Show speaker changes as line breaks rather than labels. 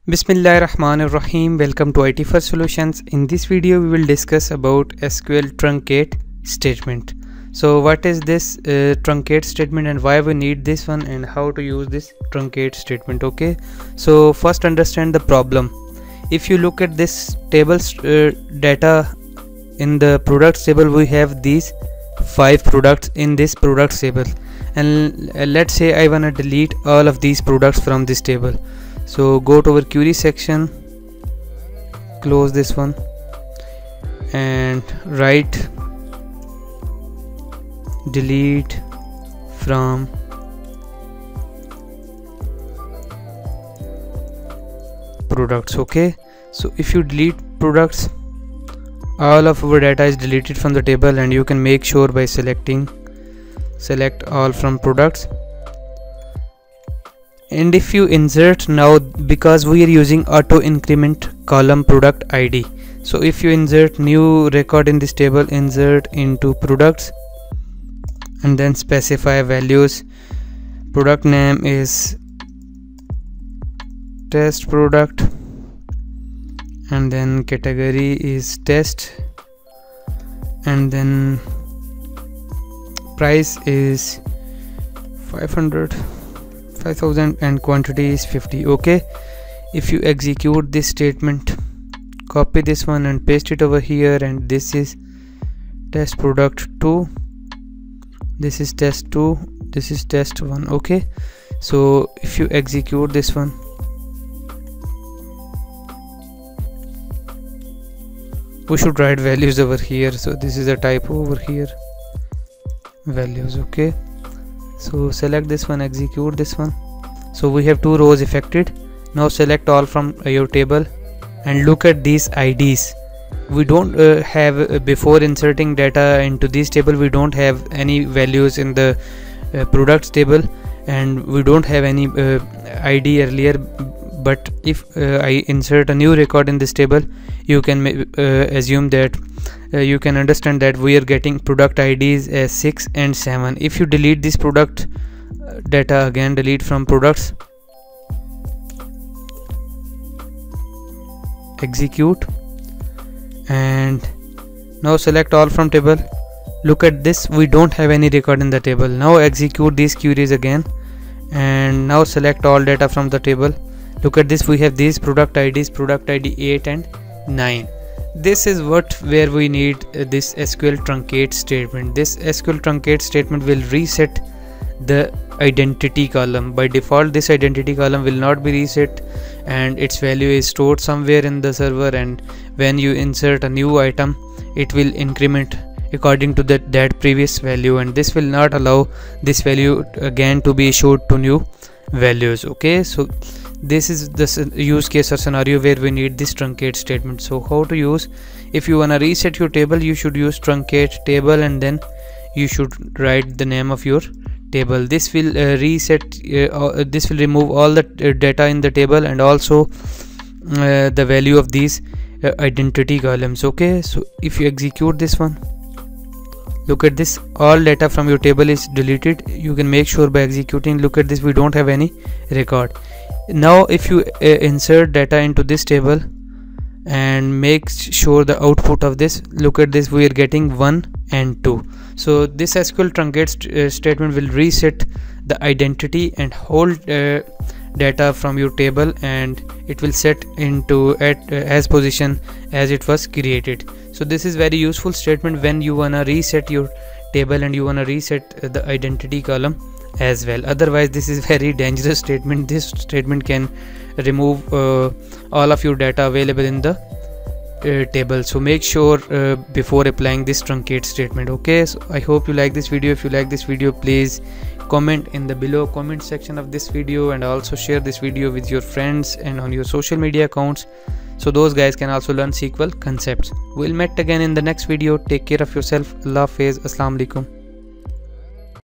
Bismillahirrahmanirrahim. Welcome to IT First Solutions. In this video we will discuss about SQL truncate statement. So what is this truncate statement and why we need this one and how to use this truncate statement. Okay, so first understand the problem. If you look at this table's data in the products table, we have these 5 products in this products table, and let's say I wanna delete all of these products from this table. So go to our query section, close this one and write delete from products. Okay, so if you delete products, all of our data is deleted from the table, and you can make sure by select all from products. And if you insert now, because we are using auto increment column product ID, so if you insert new record in this table, insert into products and then specify values. Product name is test product and then category is test, and then price is 500 5000 and quantity is 50. Okay, if you execute this statement, copy this one and paste it over here, and this is test product 2, this is test 2, this is test 1. Okay, so if you execute this one, we should write values over here, so this is a typo over here, values. Okay, so select this one, execute this one. So we have 2 rows affected. Now select all from your table and look at these IDs. We don't have, before inserting data into this table, we don't have any values in the products table, and we don't have any ID earlier. But if I insert a new record in this table, you can assume that you can understand that we are getting product IDs as 6 and 7. If you delete this product data, again delete from products, execute, and now select all from table. Look at this, we don't have any record in the table. Now execute these queries again, and now select all data from the table. Look at this, we have these product IDs, product ID 8 and 9. This is where we need this SQL truncate statement. This SQL truncate statement will reset the identity column. By default, this identity column will not be reset, and its value is stored somewhere in the server, and when you insert a new item, it will increment according to that previous value, and this will not allow this value again to be issued to new values. Okay, so this is the use case or scenario where we need this truncate statement. So how to use? If you wanna reset your table, you should use truncate table, and then you should write the name of your table. This will this will remove all the data in the table, and also the value of these identity columns. Okay, so if you execute this one, look at this, all data from your table is deleted. You can make sure by executing. Look at this, we don't have any record. Now if you insert data into this table and make sure the output of this, look at this, we are getting 1 and 2. So this SQL truncate statement will reset the identity and whole data from your table, and it will set into as position as it was created. So this is very useful statement when you wanna reset your table and you wanna reset the identity column as well. Otherwise this is very dangerous statement. This statement can remove all of your data available in the table. So make sure before applying this truncate statement. Okay, so I hope you like this video. If you like this video, please comment in the below comment section of this video, and also share this video with your friends and on your social media accounts, so those guys can also learn SQL concepts. We'll meet again in the next video. Take care of yourself. Allah Hafiz. Assalamu alaikum.